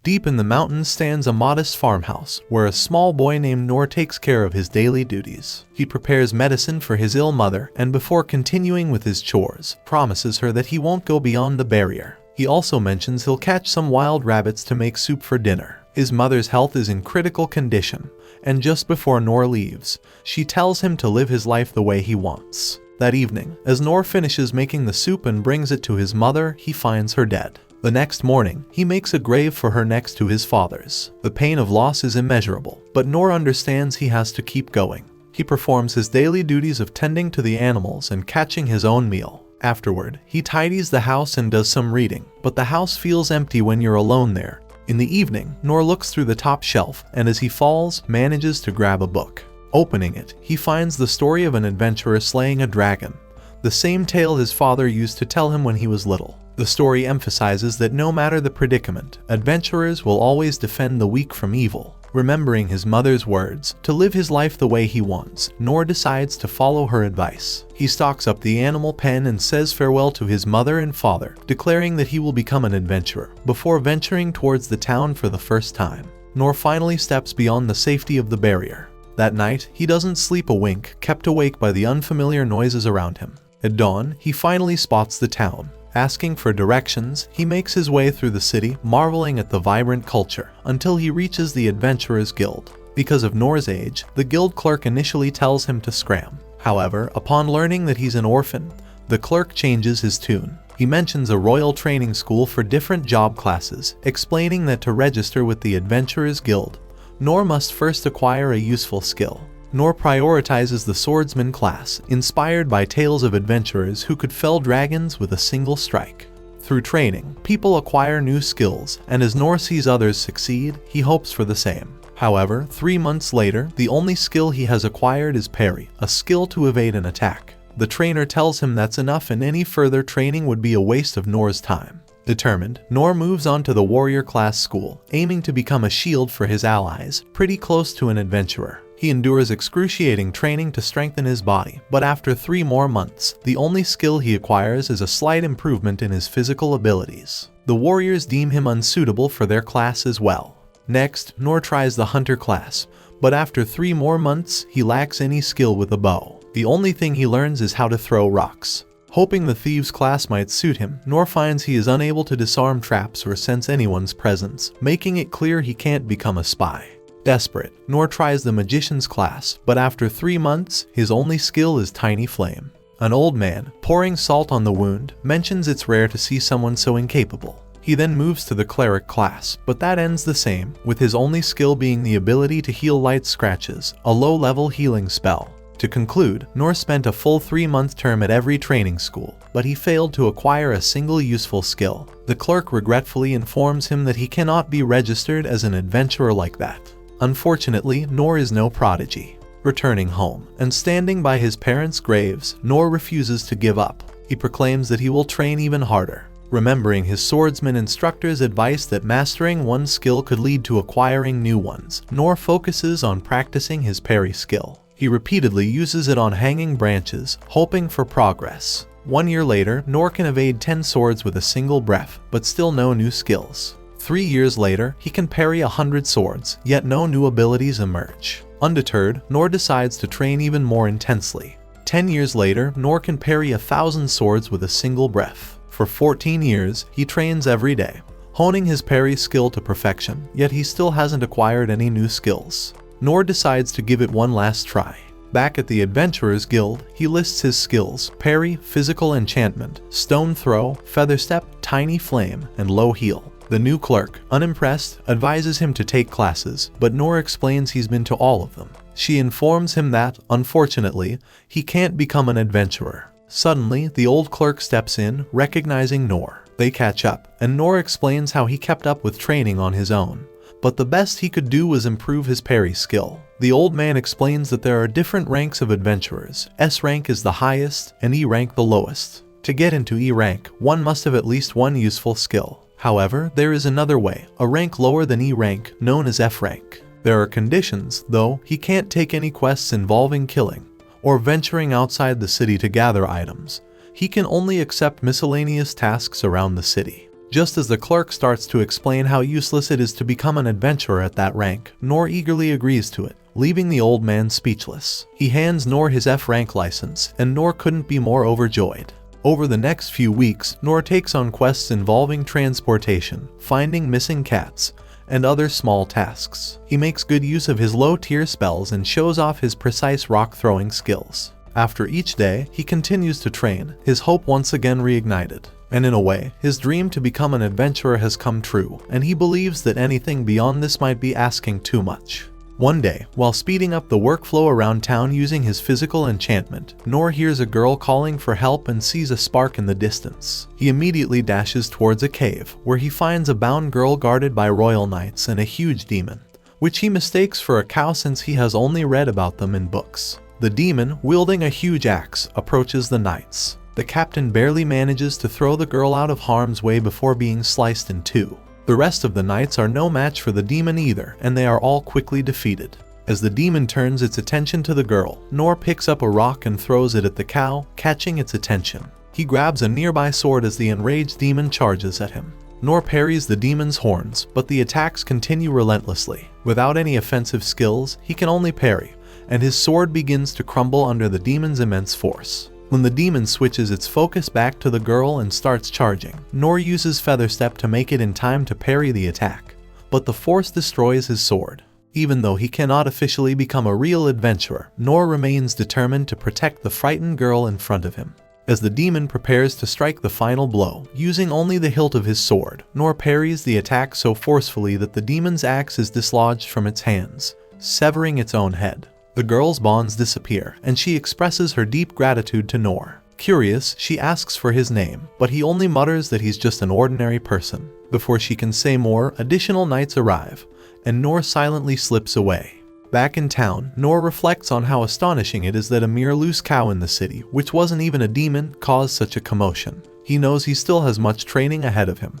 Deep in the mountains stands a modest farmhouse, where a small boy named Nor takes care of his daily duties. He prepares medicine for his ill mother, and before continuing with his chores, promises her that he won't go beyond the barrier. He also mentions he'll catch some wild rabbits to make soup for dinner. His mother's health is in critical condition, and just before Nor leaves, she tells him to live his life the way he wants. That evening, as Nor finishes making the soup and brings it to his mother, he finds her dead. The next morning, he makes a grave for her next to his father's. The pain of loss is immeasurable, but Nor understands he has to keep going. He performs his daily duties of tending to the animals and catching his own meal. Afterward, he tidies the house and does some reading, but the house feels empty when you're alone there. In the evening, Nor looks through the top shelf, and as he falls, manages to grab a book. Opening it, he finds the story of an adventurer slaying a dragon, the same tale his father used to tell him when he was little. The story emphasizes that no matter the predicament, adventurers will always defend the weak from evil. Remembering his mother's words, to live his life the way he wants, Nor decides to follow her advice. He stocks up the animal pen and says farewell to his mother and father, declaring that he will become an adventurer, before venturing towards the town for the first time. Nor finally steps beyond the safety of the barrier. That night, he doesn't sleep a wink, kept awake by the unfamiliar noises around him. At dawn, he finally spots the town. Asking for directions, he makes his way through the city, marveling at the vibrant culture, until he reaches the Adventurers Guild. Because of Nor's age, the guild clerk initially tells him to scram. However, upon learning that he's an orphan, the clerk changes his tune. He mentions a royal training school for different job classes, explaining that to register with the Adventurers Guild, Nor must first acquire a useful skill. Nor prioritizes the swordsman class, inspired by tales of adventurers who could fell dragons with a single strike. Through training, people acquire new skills, and as Nor sees others succeed, he hopes for the same. However, 3 months later, the only skill he has acquired is parry, a skill to evade an attack. The trainer tells him that's enough and any further training would be a waste of Nor's time. Determined, Nor moves on to the warrior class school, aiming to become a shield for his allies, pretty close to an adventurer. He endures excruciating training to strengthen his body, but after 3 more months, the only skill he acquires is a slight improvement in his physical abilities. The warriors deem him unsuitable for their class as well. Next, Nor tries the hunter class, but after 3 more months, he lacks any skill with a bow. The only thing he learns is how to throw rocks. Hoping the thieves class might suit him, Nor finds he is unable to disarm traps or sense anyone's presence, making it clear he can't become a spy. Desperate, Nor tries the magician's class, but after 3 months, his only skill is tiny flame. An old man, pouring salt on the wound, mentions it's rare to see someone so incapable. He then moves to the cleric class, but that ends the same, with his only skill being the ability to heal light scratches, a low-level healing spell. To conclude, Nor spent a full 3-month term at every training school, but he failed to acquire a single useful skill. The clerk regretfully informs him that he cannot be registered as an adventurer like that. Unfortunately, Nor is no prodigy. Returning home and standing by his parents' graves, Nor refuses to give up. He proclaims that he will train even harder. Remembering his swordsman instructor's advice that mastering one skill could lead to acquiring new ones, Nor focuses on practicing his parry skill. He repeatedly uses it on hanging branches, hoping for progress. 1 year later, Nor can evade 10 swords with a single breath, but still no new skills. 3 years later, he can parry 100 swords, yet no new abilities emerge. Undeterred, Nor decides to train even more intensely. 10 years later, Nor can parry 1,000 swords with a single breath. For 14 years, he trains every day, honing his parry skill to perfection, yet he still hasn't acquired any new skills. Nor decides to give it one last try. Back at the Adventurers Guild, he lists his skills: parry, physical enchantment, stone throw, feather step, tiny flame, and low heal. The new clerk, unimpressed, advises him to take classes, but Nor explains he's been to all of them. She informs him that, unfortunately, he can't become an adventurer. Suddenly, the old clerk steps in, recognizing Nor. They catch up, and Nor explains how he kept up with training on his own. But the best he could do was improve his parry skill. The old man explains that there are different ranks of adventurers. S rank is the highest, and E rank the lowest. To get into E rank, one must have at least one useful skill. However, there is another way, a rank lower than E rank, known as F rank. There are conditions, though. He can't take any quests involving killing, or venturing outside the city to gather items. He can only accept miscellaneous tasks around the city. Just as the clerk starts to explain how useless it is to become an adventurer at that rank, Noor eagerly agrees to it, leaving the old man speechless. He hands Noor his F-rank license, and Noor couldn't be more overjoyed. Over the next few weeks, Noor takes on quests involving transportation, finding missing cats, and other small tasks. He makes good use of his low-tier spells and shows off his precise rock-throwing skills. After each day, he continues to train, his hope once again reignited. And in a way, his dream to become an adventurer has come true, and he believes that anything beyond this might be asking too much. One day, while speeding up the workflow around town using his physical enchantment, Noor hears a girl calling for help and sees a spark in the distance. He immediately dashes towards a cave, where he finds a bound girl guarded by royal knights and a huge demon, which he mistakes for a cow since he has only read about them in books. The demon, wielding a huge axe, approaches the knights. The captain barely manages to throw the girl out of harm's way before being sliced in two. The rest of the knights are no match for the demon either, and they are all quickly defeated. As the demon turns its attention to the girl, Noor picks up a rock and throws it at the cow, catching its attention. He grabs a nearby sword as the enraged demon charges at him. Noor parries the demon's horns, but the attacks continue relentlessly. Without any offensive skills, he can only parry, and his sword begins to crumble under the demon's immense force. When the demon switches its focus back to the girl and starts charging, Noor uses Featherstep to make it in time to parry the attack. But the force destroys his sword. Even though he cannot officially become a real adventurer, Noor remains determined to protect the frightened girl in front of him. As the demon prepares to strike the final blow, using only the hilt of his sword, Noor parries the attack so forcefully that the demon's axe is dislodged from its hands, severing its own head. The girl's bonds disappear, and she expresses her deep gratitude to Noor. Curious, she asks for his name, but he only mutters that he's just an ordinary person. Before she can say more, additional knights arrive, and Noor silently slips away. Back in town, Noor reflects on how astonishing it is that a mere loose cow in the city, which wasn't even a demon, caused such a commotion. He knows he still has much training ahead of him.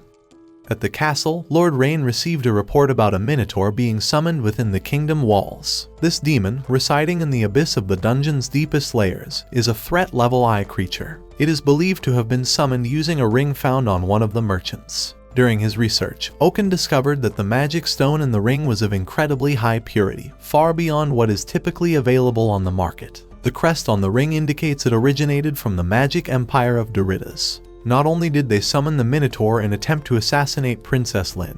At the castle, Lord Rain received a report about a minotaur being summoned within the kingdom walls. This demon, residing in the abyss of the dungeon's deepest layers, is a threat-level I creature. It is believed to have been summoned using a ring found on one of the merchants. During his research, Oaken discovered that the magic stone in the ring was of incredibly high purity, far beyond what is typically available on the market. The crest on the ring indicates it originated from the magic empire of Doritas. Not only did they summon the Minotaur and attempt to assassinate Princess Lin,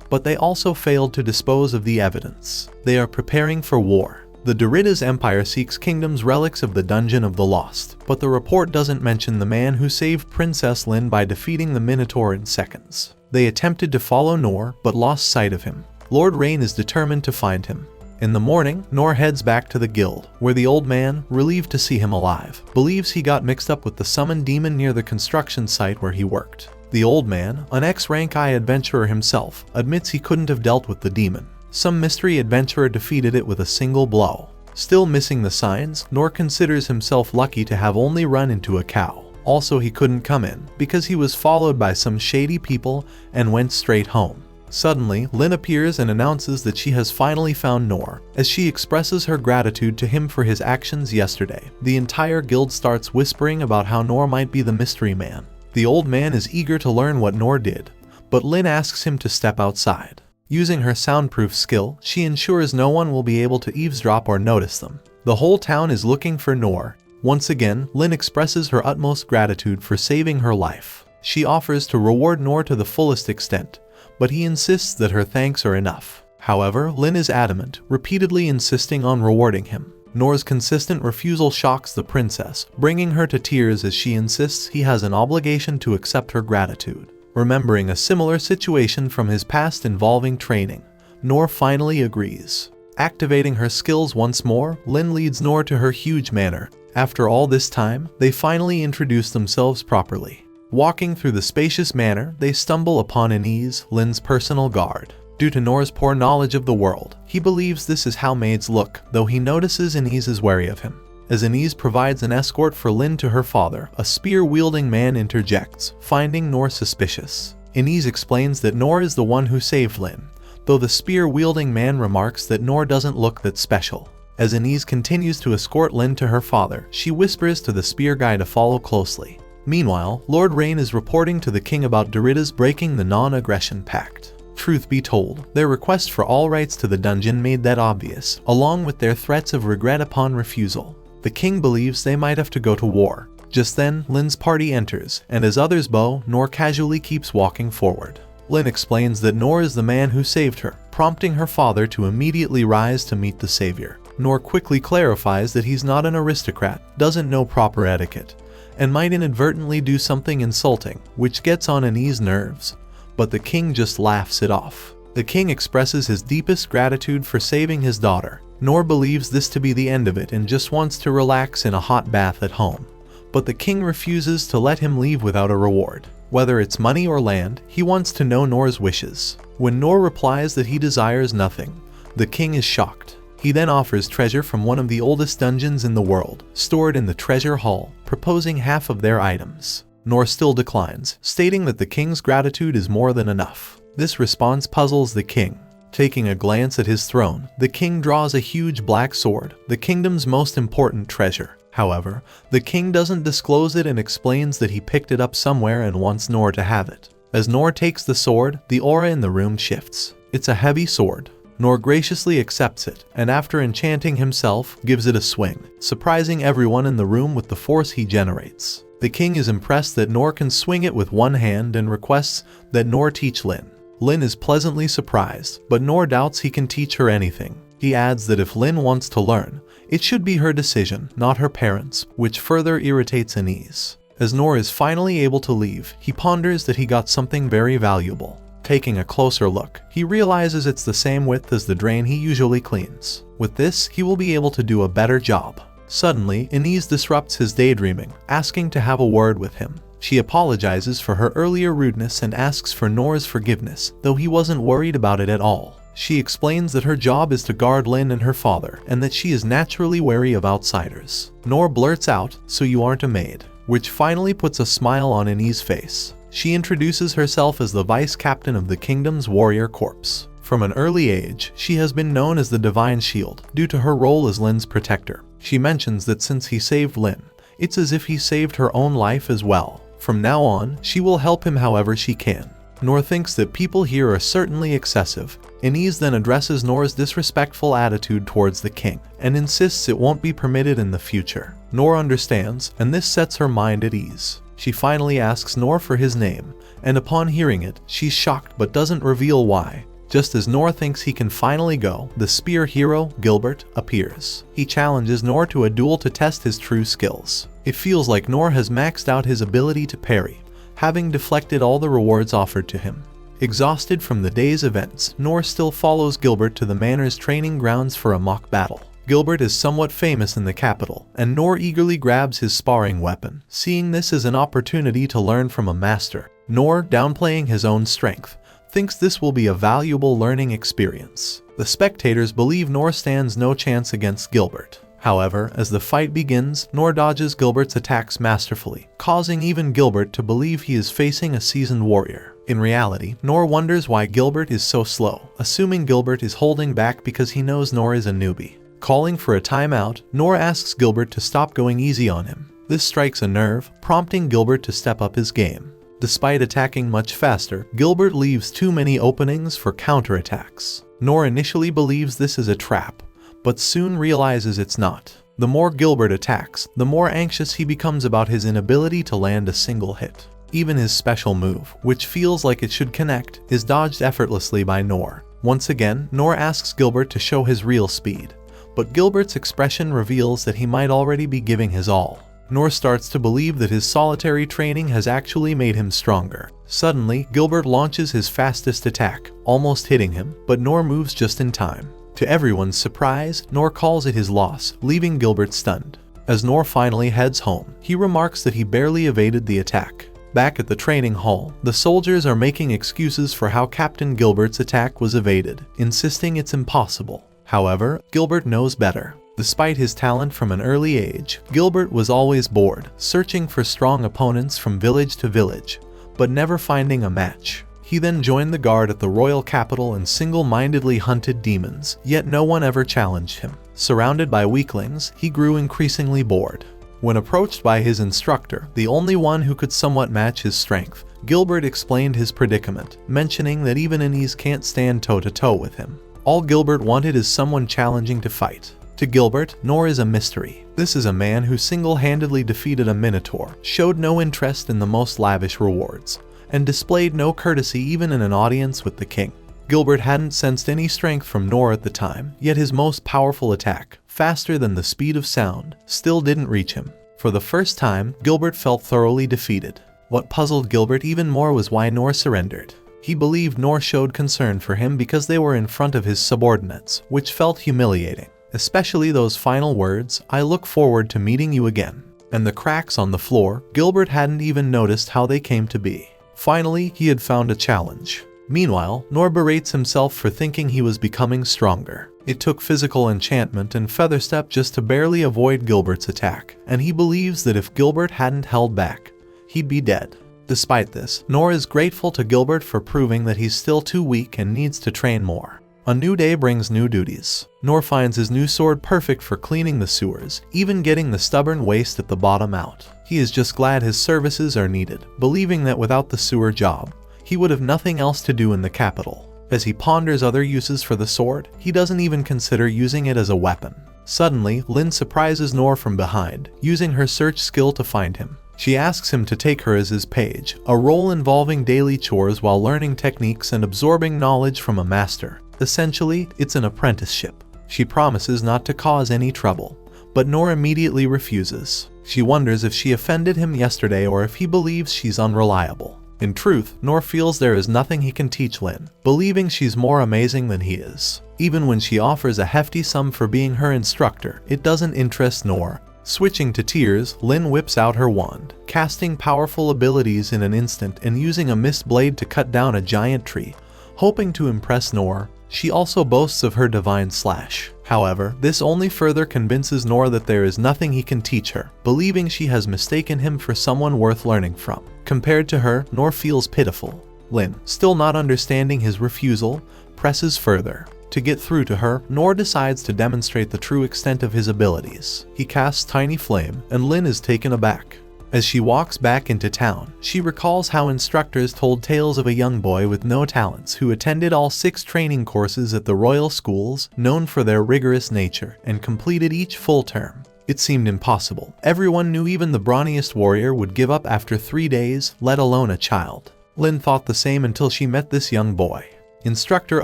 but they also failed to dispose of the evidence. They are preparing for war. The Doritas Empire seeks Kingdom's relics of the Dungeon of the Lost, but the report doesn't mention the man who saved Princess Lin by defeating the Minotaur in seconds. They attempted to follow Noor, but lost sight of him. Lord Rain is determined to find him. In the morning, Noor heads back to the guild, where the old man, relieved to see him alive, believes he got mixed up with the summoned demon near the construction site where he worked. The old man, an ex-rank I adventurer himself, admits he couldn't have dealt with the demon. Some mystery adventurer defeated it with a single blow. Still missing the signs, Noor considers himself lucky to have only run into a cow. Also, he couldn't come in, because he was followed by some shady people and went straight home. Suddenly, Lin appears and announces that she has finally found Noor. As she expresses her gratitude to him for his actions yesterday, the entire guild starts whispering about how Noor might be the mystery man. The old man is eager to learn what Noor did, but Lin asks him to step outside. Using her soundproof skill, she ensures no one will be able to eavesdrop or notice them. The whole town is looking for Noor. Once again, Lin expresses her utmost gratitude for saving her life. She offers to reward Noor to the fullest extent, but he insists that her thanks are enough. However, Lin is adamant, repeatedly insisting on rewarding him. Noor's consistent refusal shocks the princess, bringing her to tears as she insists he has an obligation to accept her gratitude. Remembering a similar situation from his past involving training, Noor finally agrees. Activating her skills once more, Lin leads Noor to her huge manor. After all this time, they finally introduce themselves properly. Walking through the spacious manor, they stumble upon Anise, Lin's personal guard. Due to Noor's poor knowledge of the world, he believes this is how maids look, though he notices Anise is wary of him. As Anise provides an escort for Lin to her father, a spear-wielding man interjects, finding Noor suspicious. Anise explains that Noor is the one who saved Lin, though the spear-wielding man remarks that Noor doesn't look that special. As Anise continues to escort Lin to her father, she whispers to the spear guy to follow closely. Meanwhile, Lord Rain is reporting to the king about Doritas breaking the non-aggression pact. Truth be told, their request for all rights to the dungeon made that obvious, along with their threats of regret upon refusal. The king believes they might have to go to war. Just then, Lin's party enters, and as others bow, Nor casually keeps walking forward. Lin explains that Nor is the man who saved her, prompting her father to immediately rise to meet the savior. Nor quickly clarifies that he's not an aristocrat, doesn't know proper etiquette, and might inadvertently do something insulting, which gets on Annie's nerves. But the king just laughs it off. The king expresses his deepest gratitude for saving his daughter. Nor believes this to be the end of it and just wants to relax in a hot bath at home. But the king refuses to let him leave without a reward. Whether it's money or land, he wants to know Nor's wishes. When Nor replies that he desires nothing, the king is shocked. He then offers treasure from one of the oldest dungeons in the world, stored in the treasure hall, proposing half of their items. Nor still declines, stating that the king's gratitude is more than enough. This response puzzles the king. Taking a glance at his throne, the king draws a huge black sword, the kingdom's most important treasure. However, the king doesn't disclose it and explains that he picked it up somewhere and wants Nor to have it. As Nor takes the sword, the aura in the room shifts. It's a heavy sword. Nor graciously accepts it, and after enchanting himself, gives it a swing, surprising everyone in the room with the force he generates. The king is impressed that Nor can swing it with one hand and requests that Nor teach Lin. Lin is pleasantly surprised, but Nor doubts he can teach her anything. He adds that if Lin wants to learn, it should be her decision, not her parents', which further irritates Anise. As Nor is finally able to leave, he ponders that he got something very valuable. Taking a closer look, he realizes it's the same width as the drain he usually cleans. With this, he will be able to do a better job. Suddenly, Anise disrupts his daydreaming, asking to have a word with him. She apologizes for her earlier rudeness and asks for Nor's forgiveness, though he wasn't worried about it at all. She explains that her job is to guard Lin and her father, and that she is naturally wary of outsiders. Nor blurts out, "So you aren't a maid," which finally puts a smile on Annie's face. She introduces herself as the vice captain of the kingdom's warrior corps. From an early age, she has been known as the Divine Shield, due to her role as Lin's protector. She mentions that since he saved Lin, it's as if he saved her own life as well. From now on, she will help him however she can. Nor thinks that people here are certainly excessive. Anise then addresses Nor's disrespectful attitude towards the king, and insists it won't be permitted in the future. Nor understands, and this sets her mind at ease. She finally asks Nor for his name, and upon hearing it, she's shocked but doesn't reveal why. Just as Nor thinks he can finally go, the spear hero, Gilbert, appears. He challenges Nor to a duel to test his true skills. It feels like Nor has maxed out his ability to parry, having deflected all the rewards offered to him. Exhausted from the day's events, Nor still follows Gilbert to the manor's training grounds for a mock battle. Gilbert is somewhat famous in the capital, and Nor eagerly grabs his sparring weapon, seeing this as an opportunity to learn from a master. Nor, downplaying his own strength, thinks this will be a valuable learning experience. The spectators believe Nor stands no chance against Gilbert. However, as the fight begins, Nor dodges Gilbert's attacks masterfully, causing even Gilbert to believe he is facing a seasoned warrior. In reality, Nor wonders why Gilbert is so slow, assuming Gilbert is holding back because he knows Nor is a newbie. Calling for a timeout, Nor asks Gilbert to stop going easy on him. This strikes a nerve, prompting Gilbert to step up his game. Despite attacking much faster, Gilbert leaves too many openings for counterattacks. Nor initially believes this is a trap, but soon realizes it's not. The more Gilbert attacks, the more anxious he becomes about his inability to land a single hit. Even his special move, which feels like it should connect, is dodged effortlessly by Nor. Once again, Nor asks Gilbert to show his real speed, but Gilbert's expression reveals that he might already be giving his all. Nor starts to believe that his solitary training has actually made him stronger. Suddenly, Gilbert launches his fastest attack, almost hitting him, but Nor moves just in time. To everyone's surprise, Nor calls it his loss, leaving Gilbert stunned. As Nor finally heads home, he remarks that he barely evaded the attack. Back at the training hall, the soldiers are making excuses for how Captain Gilbert's attack was evaded, insisting it's impossible. However, Gilbert knows better. Despite his talent from an early age, Gilbert was always bored, searching for strong opponents from village to village, but never finding a match. He then joined the guard at the royal capital and single-mindedly hunted demons, yet no one ever challenged him. Surrounded by weaklings, he grew increasingly bored. When approached by his instructor, the only one who could somewhat match his strength, Gilbert explained his predicament, mentioning that even Innies can't stand toe-to-toe with him. All Gilbert wanted is someone challenging to fight. To Gilbert, Nor is a mystery. This is a man who single-handedly defeated a minotaur, showed no interest in the most lavish rewards, and displayed no courtesy even in an audience with the king. Gilbert hadn't sensed any strength from Nor at the time, yet his most powerful attack, faster than the speed of sound, still didn't reach him. For the first time, Gilbert felt thoroughly defeated. What puzzled Gilbert even more was why Nor surrendered. He believed Nor showed concern for him because they were in front of his subordinates, which felt humiliating. Especially those final words, "I look forward to meeting you again." And the cracks on the floor, Gilbert hadn't even noticed how they came to be. Finally, he had found a challenge. Meanwhile, Nor berates himself for thinking he was becoming stronger. It took physical enchantment and featherstep just to barely avoid Gilbert's attack, and he believes that if Gilbert hadn't held back, he'd be dead. Despite this, Nor is grateful to Gilbert for proving that he's still too weak and needs to train more. A new day brings new duties. Nor finds his new sword perfect for cleaning the sewers, even getting the stubborn waste at the bottom out. He is just glad his services are needed, believing that without the sewer job, he would have nothing else to do in the capital. As he ponders other uses for the sword, he doesn't even consider using it as a weapon. Suddenly, Lynn surprises Nor from behind, using her search skill to find him. She asks him to take her as his page, a role involving daily chores while learning techniques and absorbing knowledge from a master. Essentially, it's an apprenticeship. She promises not to cause any trouble, but Nor immediately refuses. She wonders if she offended him yesterday or if he believes she's unreliable. In truth, Nor feels there is nothing he can teach Lynn, believing she's more amazing than he is. Even when she offers a hefty sum for being her instructor, it doesn't interest Nor. Switching to tears, Lynn whips out her wand, casting powerful abilities in an instant and using a mist blade to cut down a giant tree. Hoping to impress Nor, she also boasts of her divine slash. However, this only further convinces Nor that there is nothing he can teach her, believing she has mistaken him for someone worth learning from. Compared to her, Nor feels pitiful. Lynn, still not understanding his refusal, presses further. To get through to her, Nor decides to demonstrate the true extent of his abilities. He casts Tiny Flame, and Lynn is taken aback. As she walks back into town, she recalls how instructors told tales of a young boy with no talents who attended all 6 training courses at the royal schools, known for their rigorous nature, and completed each full term. It seemed impossible. Everyone knew even the brawniest warrior would give up after 3 days, let alone a child. Lynn thought the same until she met this young boy. Instructor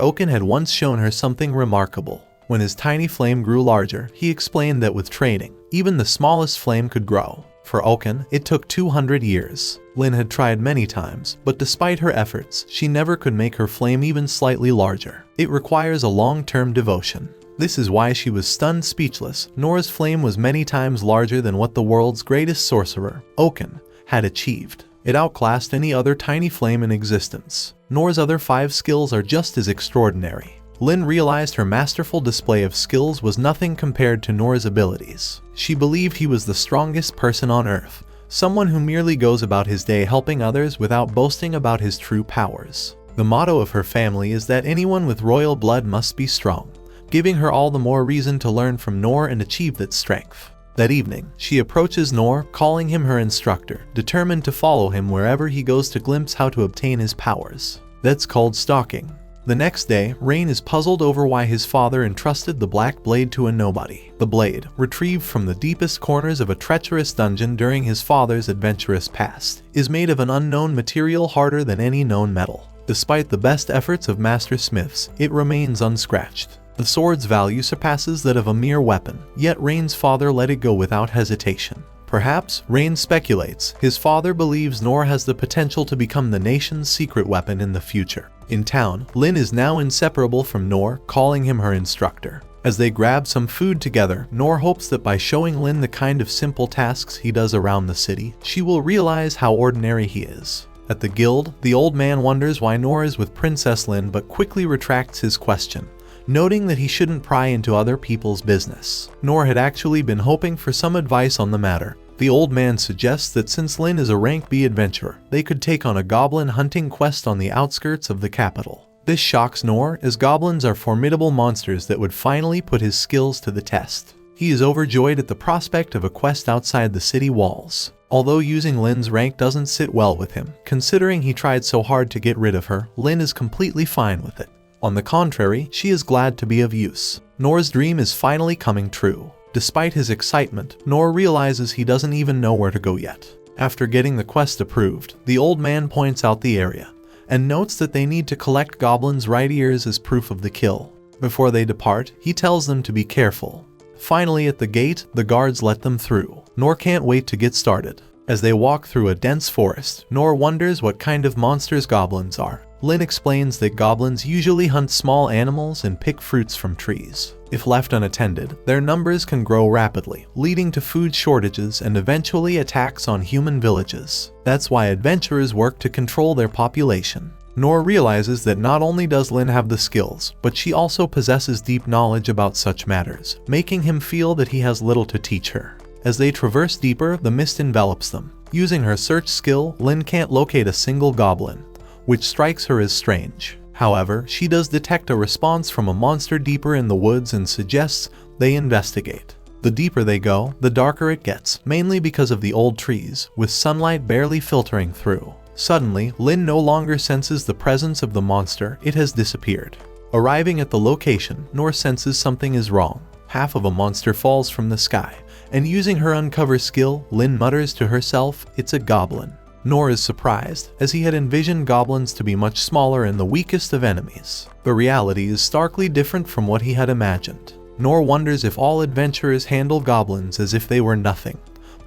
Oaken had once shown her something remarkable. When his tiny flame grew larger, he explained that with training, even the smallest flame could grow. For Oaken, it took 200 years. Lynn had tried many times, but despite her efforts, she never could make her flame even slightly larger. It requires a long-term devotion. This is why she was stunned speechless. Nor's flame was many times larger than what the world's greatest sorcerer, Oaken, had achieved. It outclassed any other tiny flame in existence. Nor's other 5 skills are just as extraordinary. Lynn realized her masterful display of skills was nothing compared to Nor's abilities. She believed he was the strongest person on Earth, someone who merely goes about his day helping others without boasting about his true powers. The motto of her family is that anyone with royal blood must be strong, giving her all the more reason to learn from Nor and achieve that strength. That evening, she approaches Nor, calling him her instructor, determined to follow him wherever he goes to glimpse how to obtain his powers. That's called stalking. The next day, Rain is puzzled over why his father entrusted the black blade to a nobody. The blade, retrieved from the deepest corners of a treacherous dungeon during his father's adventurous past, is made of an unknown material harder than any known metal. Despite the best efforts of master smiths, it remains unscratched. The sword's value surpasses that of a mere weapon, yet Rain's father let it go without hesitation. Perhaps, Rain speculates, his father believes Nor has the potential to become the nation's secret weapon in the future. In town, Lynn is now inseparable from Nor, calling him her instructor. As they grab some food together, Nor hopes that by showing Lynn the kind of simple tasks he does around the city, she will realize how ordinary he is. At the guild, the old man wonders why Nor is with Princess Lynn but quickly retracts his question, noting that he shouldn't pry into other people's business. Nor had actually been hoping for some advice on the matter. The old man suggests that since Lynn is a rank B adventurer, they could take on a goblin hunting quest on the outskirts of the capital. This shocks Nor, as goblins are formidable monsters that would finally put his skills to the test. He is overjoyed at the prospect of a quest outside the city walls. Although using Lin's rank doesn't sit well with him, considering he tried so hard to get rid of her, Lin is completely fine with it. On the contrary, she is glad to be of use. Nor's dream is finally coming true. Despite his excitement, Nor realizes he doesn't even know where to go yet. After getting the quest approved, the old man points out the area, and notes that they need to collect Goblins' right ears as proof of the kill. Before they depart, he tells them to be careful. Finally, at the gate, the guards let them through. Nor can't wait to get started. As they walk through a dense forest, Nor wonders what kind of monsters goblins are. Lin explains that goblins usually hunt small animals and pick fruits from trees. If left unattended, their numbers can grow rapidly, leading to food shortages and eventually attacks on human villages. That's why adventurers work to control their population. Nor realizes that not only does Lin have the skills, but she also possesses deep knowledge about such matters, making him feel that he has little to teach her. As they traverse deeper, the mist envelops them. Using her search skill, Lin can't locate a single goblin, which strikes her as strange. However, she does detect a response from a monster deeper in the woods and suggests they investigate. The deeper they go, the darker it gets, mainly because of the old trees, with sunlight barely filtering through. Suddenly, Lin no longer senses the presence of the monster, it has disappeared. Arriving at the location, Nor senses something is wrong. Half of a monster falls from the sky, and using her uncover skill, Lin mutters to herself, "It's a goblin." Nor is surprised, as he had envisioned goblins to be much smaller and the weakest of enemies. The reality is starkly different from what he had imagined. Nor wonders if all adventurers handle goblins as if they were nothing,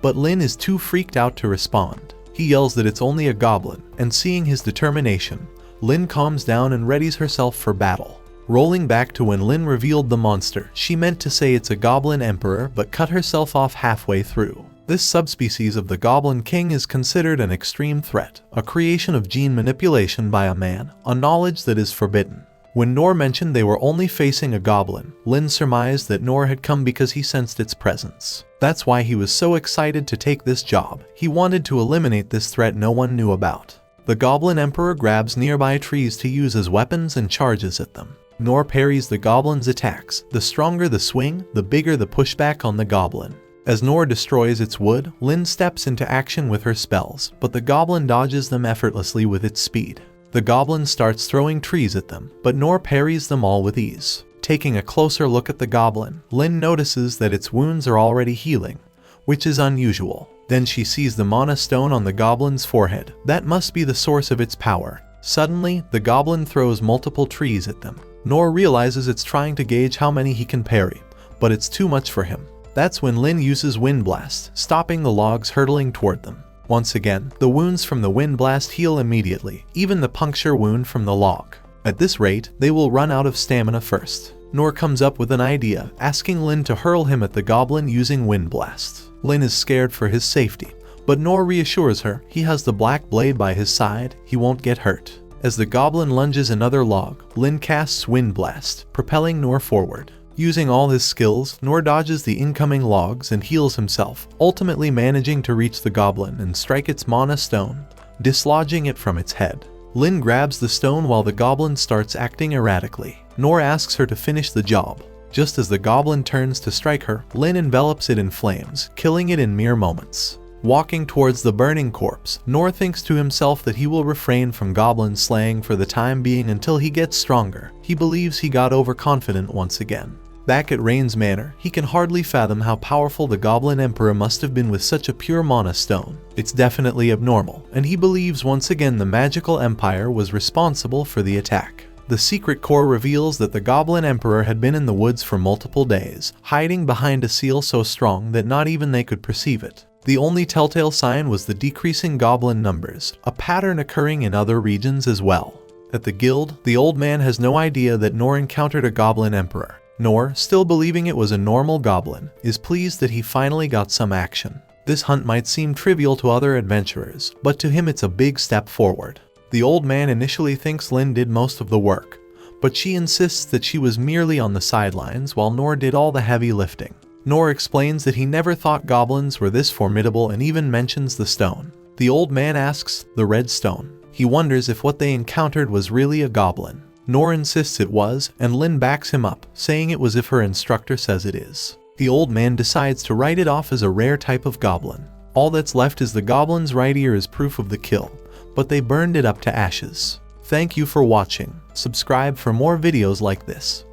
but Lin is too freaked out to respond. He yells that it's only a goblin, and seeing his determination, Lin calms down and readies herself for battle. Rolling back to when Lin revealed the monster, she meant to say it's a goblin emperor but cut herself off halfway through. This subspecies of the Goblin King is considered an extreme threat, a creation of gene manipulation by a man, a knowledge that is forbidden. When Nor mentioned they were only facing a goblin, Lin surmised that Nor had come because he sensed its presence. That's why he was so excited to take this job. He wanted to eliminate this threat no one knew about. The Goblin Emperor grabs nearby trees to use as weapons and charges at them. Nor parries the goblin's attacks. The stronger the swing, the bigger the pushback on the goblin. As Nor destroys its wood, Lin steps into action with her spells, but the goblin dodges them effortlessly with its speed. The goblin starts throwing trees at them, but Nor parries them all with ease. Taking a closer look at the goblin, Lin notices that its wounds are already healing, which is unusual. Then she sees the mana stone on the goblin's forehead. That must be the source of its power. Suddenly, the goblin throws multiple trees at them. Nor realizes it's trying to gauge how many he can parry, but it's too much for him. That's when Lin uses Wind Blast, stopping the logs hurtling toward them. Once again, the wounds from the Wind Blast heal immediately, even the puncture wound from the log. At this rate, they will run out of stamina first. Nor comes up with an idea, asking Lin to hurl him at the goblin using Wind Blast. Lin is scared for his safety, but Nor reassures her he has the black blade by his side, he won't get hurt. As the goblin lunges another log, Lin casts Wind Blast, propelling Nor forward. Using all his skills, Nor dodges the incoming logs and heals himself, ultimately managing to reach the goblin and strike its mana stone, dislodging it from its head. Lin grabs the stone while the goblin starts acting erratically. Nor asks her to finish the job. Just as the goblin turns to strike her, Lin envelops it in flames, killing it in mere moments. Walking towards the burning corpse, Nor thinks to himself that he will refrain from goblin slaying for the time being until he gets stronger. He believes he got overconfident once again. Back at Rain's manor, he can hardly fathom how powerful the Goblin Emperor must have been with such a pure mana stone. It's definitely abnormal, and he believes once again the magical empire was responsible for the attack. The secret core reveals that the Goblin Emperor had been in the woods for multiple days, hiding behind a seal so strong that not even they could perceive it. The only telltale sign was the decreasing goblin numbers, a pattern occurring in other regions as well. At the guild, the old man has no idea that Nor encountered a Goblin Emperor. Nor, still believing it was a normal goblin, is pleased that he finally got some action. This hunt might seem trivial to other adventurers, but to him it's a big step forward. The old man initially thinks Lin did most of the work, but she insists that she was merely on the sidelines while Nor did all the heavy lifting. Nor explains that he never thought goblins were this formidable and even mentions the stone. The old man asks, the red stone. He wonders if what they encountered was really a goblin. Nor insists it was, and Lin backs him up, saying it was if her instructor says it is. The old man decides to write it off as a rare type of goblin. All that's left is the goblin's right ear as proof of the kill, but they burned it up to ashes. Thank you for watching. Subscribe for more videos like this.